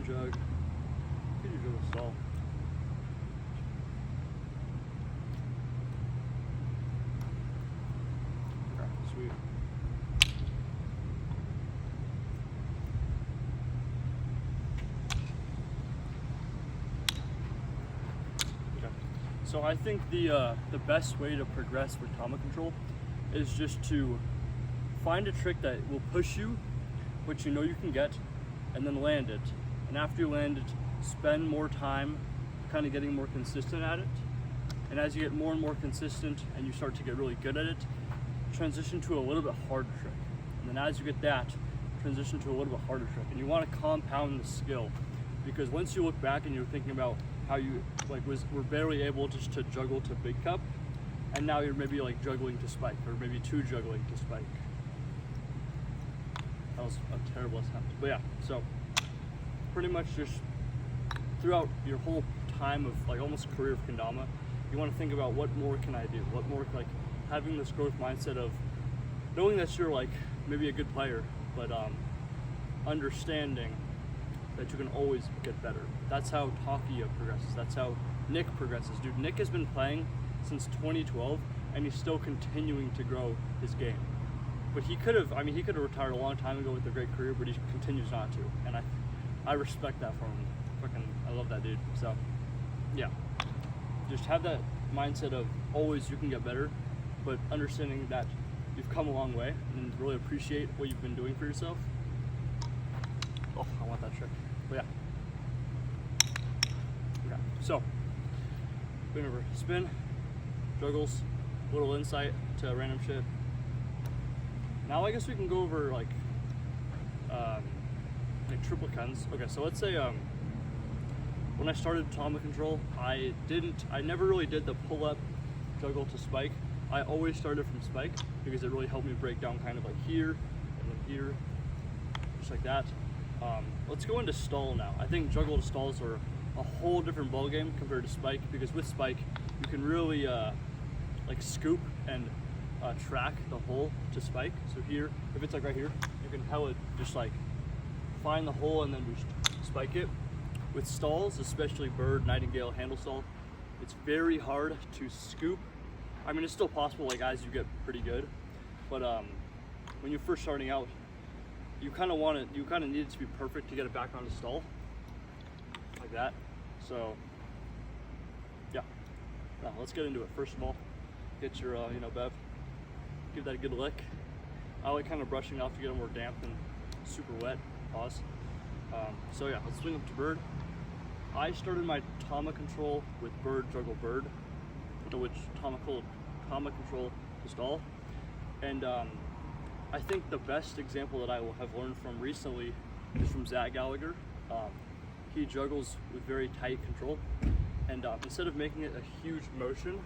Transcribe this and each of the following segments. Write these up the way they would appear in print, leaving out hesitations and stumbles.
jug. Could you juggle stall? Okay, sweet. Okay. So I think the best way to progress with Tama control is just to find a trick that will push you, which you know you can get, and then land it. And after you land it, spend more time kind of getting more consistent at it. And as you get more and more consistent and you start to get really good at it, transition to a little bit harder trick. And then as you get that, transition to a little bit harder trick. And you want to compound the skill, because once you look back and you're thinking about how you were barely able just to juggle to big cup, and now you're maybe like juggling to spike, or maybe two juggling to spike. That was a terrible attempt. But yeah, so pretty much just throughout your whole time of like almost career of kendama, you want to think about what more can I do? What more, like having this growth mindset of knowing that you're like maybe a good player, but understanding that you can always get better. That's how Takia progresses. That's how Nick progresses. Dude, Nick has been playing since 2012 and he's still continuing to grow his game. But he could have retired a long time ago with a great career, but he continues not to. And I respect that for him. I love that dude. So yeah, just have that mindset of always you can get better, but understanding that you've come a long way and really appreciate what you've been doing for yourself. Oh, I want that trick. But yeah. Okay, so going over spin, juggles, little insight to random shit. Now I guess we can go over like triple kens. Okay, so let's say when I started Tama control, I never really did the pull up juggle to spike. I always started from spike because it really helped me break down kind of like here and then here, just like that. Let's go into stall now. I think juggle to stalls are a whole different ball game compared to spike, because with spike you can really like scoop and track the hole to spike. So here, if it's like right here, you can hella just like find the hole and then just spike it. With stalls, especially bird, nightingale, handle stall, it's very hard to scoop. I mean, it's still possible like as you get pretty good, but when you're first starting out, you kind of need it to be perfect to get it back onto stall, like that. So yeah, now let's get into it. First of all, get your bev, give that a good lick. I like kind of brushing off to get them more damp than super wet. Pause. So yeah, let's swing up to bird. I started my Tama control with bird, juggle, bird, which Tama control to stall. And I think the best example that I will have learned from recently is from Zach Gallagher. He juggles with very tight control, and instead of making it a huge motion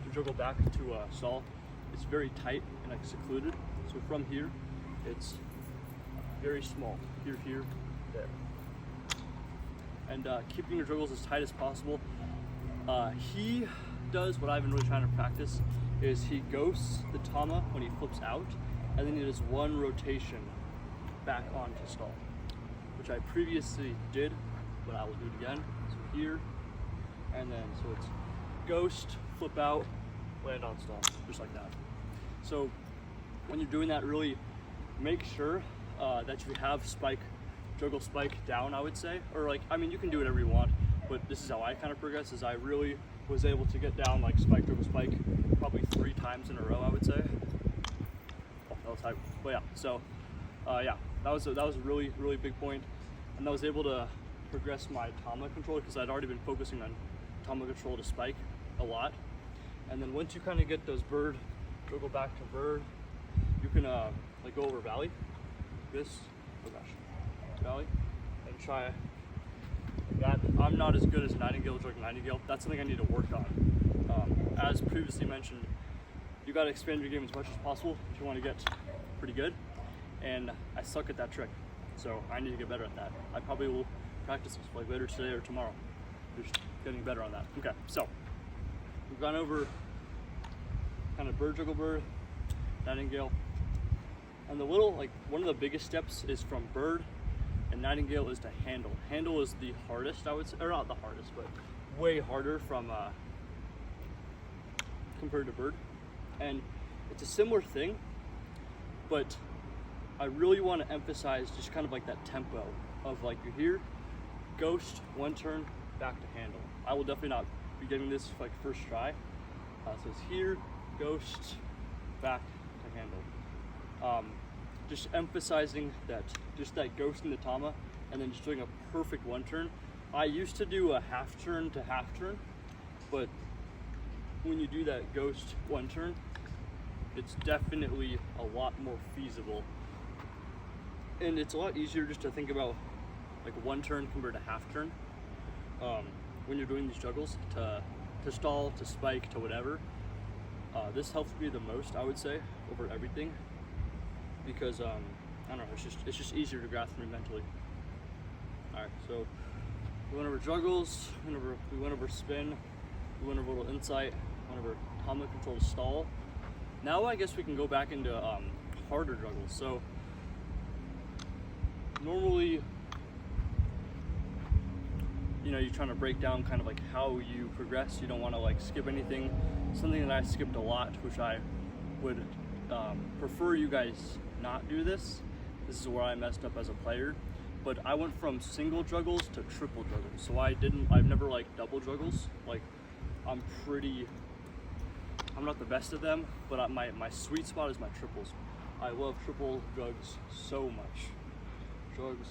to juggle back to stall, it's very tight and like secluded. So from here, it's very small. Here, here, there. And keeping your juggles as tight as possible. He does what I've been really trying to practice is he ghosts the Tama when he flips out, and then he does one rotation back onto stall, which I previously did, but I will do it again. So here, and then so it's ghost, flip out, land on stall, just like that. So when you're doing that, really make sure that you have juggle spike down, I would say. Or like, I mean, you can do whatever you want, but this is how I kind of progress, is I really was able to get down like spike, juggle spike, probably 3 times in a row, I would say. Oh, that was hype. But yeah, so yeah, that was a really, really big point. And I was able to progress my Tama control because I'd already been focusing on Tama control to spike a lot. And then once you kind of get those bird, juggle back to bird, you can like go over valley, this, oh gosh, valley, and try like that. I'm not as good as nightingale, juggling nightingale. That's something I need to work on. As previously mentioned, you got to expand your game as much as possible if you want to get pretty good. And I suck at that trick, so I need to get better at that. I probably will practice this like later today or tomorrow. Just getting better on that. Okay, so we've gone over kind of bird, juggle, bird, nightingale, and the little, like one of the biggest steps is from bird and and Nightingale is to handle. Handle is the hardest, I would say, or not the hardest, but way harder from compared to bird. And it's a similar thing, but I really want to emphasize just kind of like that tempo of like you're here, ghost, one turn, back to handle. I will definitely not be getting this like first try. So it's here, ghost, back to handle. Just emphasizing that, just that ghost in the Tama, and then just doing a perfect one turn. I used to do a half turn to half turn, but when you do that ghost one turn, it's definitely a lot more feasible. And it's a lot easier just to think about like one turn compared to half turn. When you're doing these juggles, to stall, to spike, to whatever. This helps me the most, I would say, over everything, because I don't know, it's just easier to grasp for me mentally. All right, so we went over juggles, we went over spin, we went over a little insight, went over Tama control to stall. Now I guess we can go back into harder juggles. So normally, you know, you're trying to break down kind of like how you progress. You don't want to like skip anything. Something that I skipped a lot, which I would prefer you guys not do this. This is where I messed up as a player. But I went from single juggles to triple juggles. So I've never liked double juggles. Like I'm not the best at them, but my sweet spot is my triples. I love triple jugs so much. Jugs.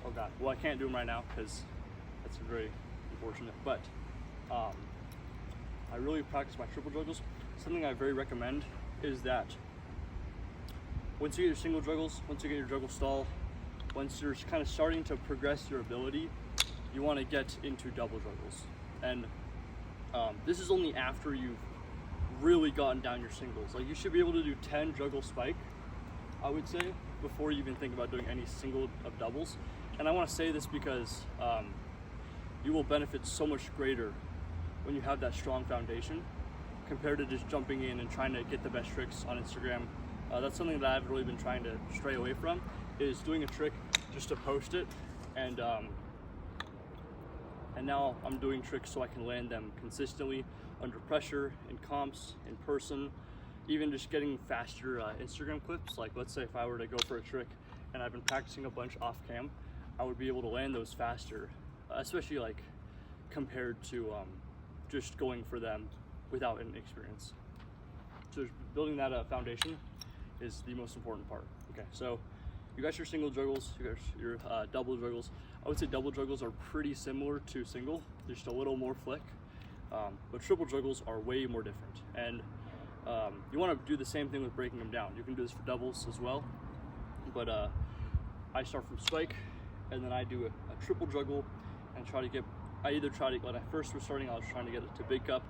Oh God, well I can't do them right now because that's very unfortunate, but I really practice my triple juggles. Something I very recommend is that once you get your single juggles, once you get your juggle stall, once you're kind of starting to progress your ability, you want to get into double juggles. And this is only after you've really gotten down your singles. Like you should be able to do 10 juggle spike, I would say, before you even think about doing any single of doubles. And I want to say this because you will benefit so much greater when you have that strong foundation compared to just jumping in and trying to get the best tricks on Instagram. That's something that I've really been trying to stray away from, is doing a trick just to post it. And now I'm doing tricks so I can land them consistently under pressure, in comps, in person, even just getting faster Instagram clips. Like let's say if I were to go for a trick and I've been practicing a bunch off cam, I would be able to land those faster, especially like compared to just going for them without an experience. So building that foundation is the most important part. Okay, so you got your single juggles, you got your double juggles. I would say double juggles are pretty similar to single, just a little more flick, but triple juggles are way more different. And you want to do the same thing with breaking them down. You can do this for doubles as well, but I start from spike, and then I do a triple juggle and try to get, when I first was starting, I was trying to get it to big cup,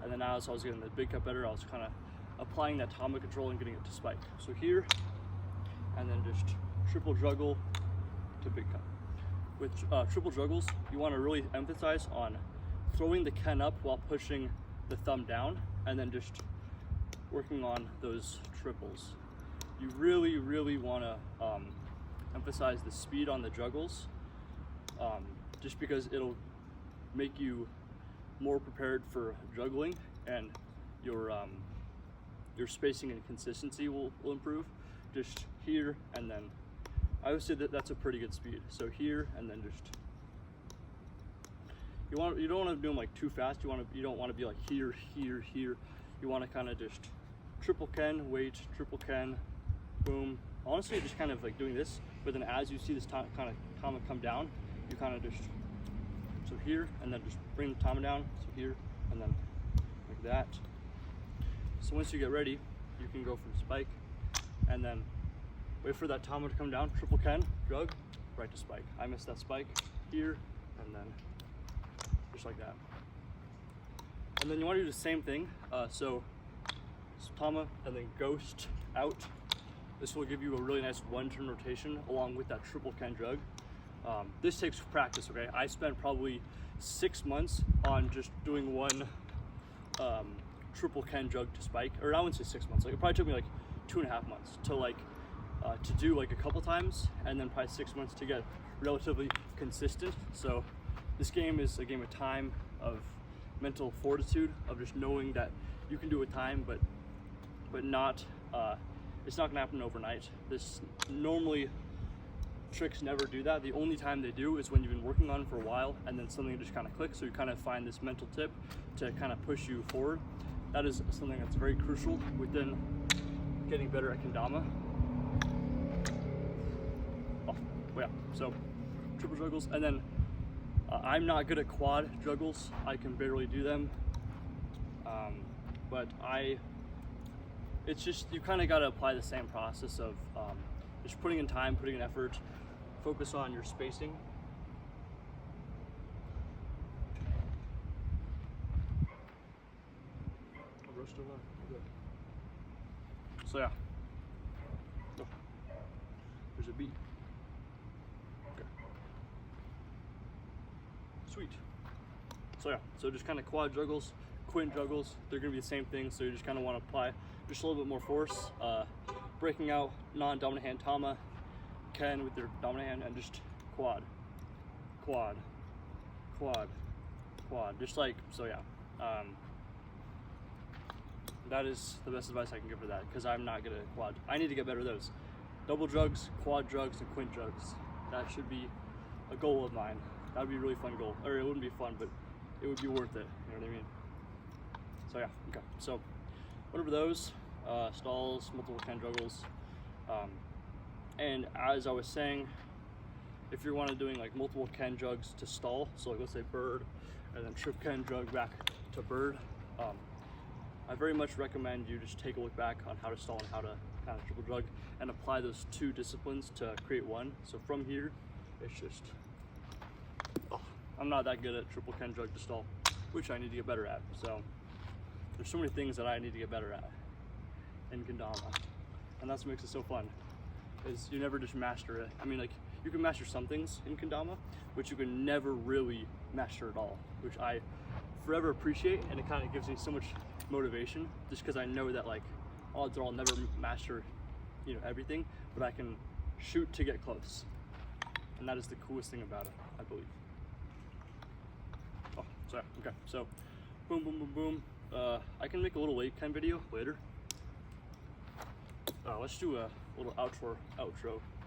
and then as I was getting the big cup better, I was kind of applying that Tama control and getting it to spike. So here, and then just triple juggle to big cup. With triple juggles, you want to really emphasize on throwing the Ken up while pushing the thumb down, and then just working on those triples. You really, really want to emphasize the speed on the juggles, just because it'll make you more prepared for juggling, and your spacing and consistency will improve. Just here, and then I would say that that's a pretty good speed. So here, and then just you don't want to do them like too fast. You don't want to be like here, here, here. You want to kind of just triple Ken, wait, triple Ken, boom. Honestly, just kind of like doing this, but then as you see this kind of Tama come down, you kind of just, so here, and then just bring the Tama down, so here, and then like that. So once you get ready, you can go from spike, and then wait for that Tama to come down, triple Ken, jug, right to spike. I missed that spike here, and then just like that. And then you want to do the same thing, so Tama and then ghost out. This will give you a really nice one-turn rotation along with that triple Ken jug. This takes practice, okay? I spent probably 6 months on just doing one triple Ken jug to spike, or I wouldn't say 6 months. Like it probably took me like 2.5 months to like to do like a couple times, and then probably 6 months to get relatively consistent. So this game is a game of time, of mental fortitude, of just knowing that you can do it with time, but not it's not gonna happen overnight. This normally tricks never do that. The only time they do is when you've been working on it for a while and then something just kind of clicks, so you kind of find this mental tip to kind of push you forward. That is something that's very crucial within getting better at kendama. Oh, yeah, so triple juggles, and then I'm not good at quad juggles. I can barely do them, but it's just, you kind of got to apply the same process of just putting in time, putting in effort, focus on your spacing. So yeah, oh, there's a beat. Okay. Sweet. So yeah, so just kind of quad juggles, quint juggles, they're gonna be the same thing, so you just kind of want to apply just a little bit more force, breaking out non-dominant hand Tama, Ken with your dominant hand, and just quad, quad, quad, quad, just like, so yeah. That is the best advice I can give for that, because I'm not good at quad. I need to get better at those. Double jugs, quad jugs, and quint jugs. That should be a goal of mine. That would be a really fun goal. Or it wouldn't be fun, but it would be worth it. You know what I mean? So yeah, okay. So whatever those, stalls, multiple Ken juggles. And as I was saying, if you're wanting doing like multiple Ken jugs to stall, so like let's say bird, and then trip Ken jug back to bird, I very much recommend you just take a look back on how to stall and how to kind of triple jug, and apply those two disciplines to create one. So from here, it's just, I'm not that good at triple Ken jug to stall, which I need to get better at. So there's so many things that I need to get better at in kendama, and that's what makes it so fun, is you never just master it. I mean, like, you can master some things in kendama, but you can never really master it all, which I forever appreciate, and it kind of gives me so much motivation, just because I know that, like, odds are I'll never master, you know, everything, but I can shoot to get close, and that is the coolest thing about it, I believe. Oh, sorry. Okay, so boom, boom, boom, boom. I can make a little late Ken video later. Let's do a little outro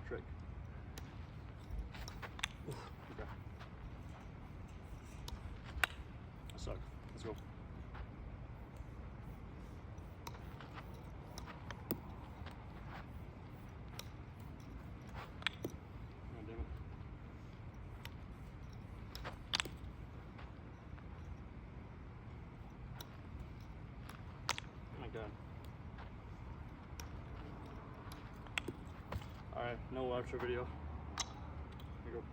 trick. Oof, okay. I suck. Let's go. Alright, no outro video. Here we go.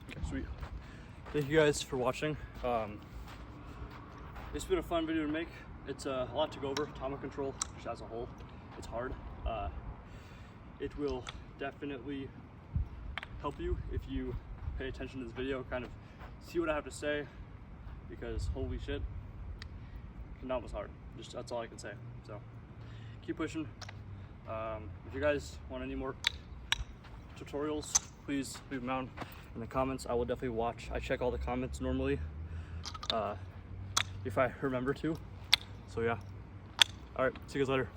Okay, sweet. Thank you guys for watching. It's been a fun video to make. It's a lot to go over. Tama control, just as a whole, it's hard. It will definitely help you if you pay attention to this video, kind of see what I have to say, because holy shit, kendama was hard. Just, that's all I can say. So keep pushing. If you guys want any more tutorials, please leave them down in the comments. I will definitely watch. I check all the comments normally, if I remember to. So yeah. All right, see you guys later.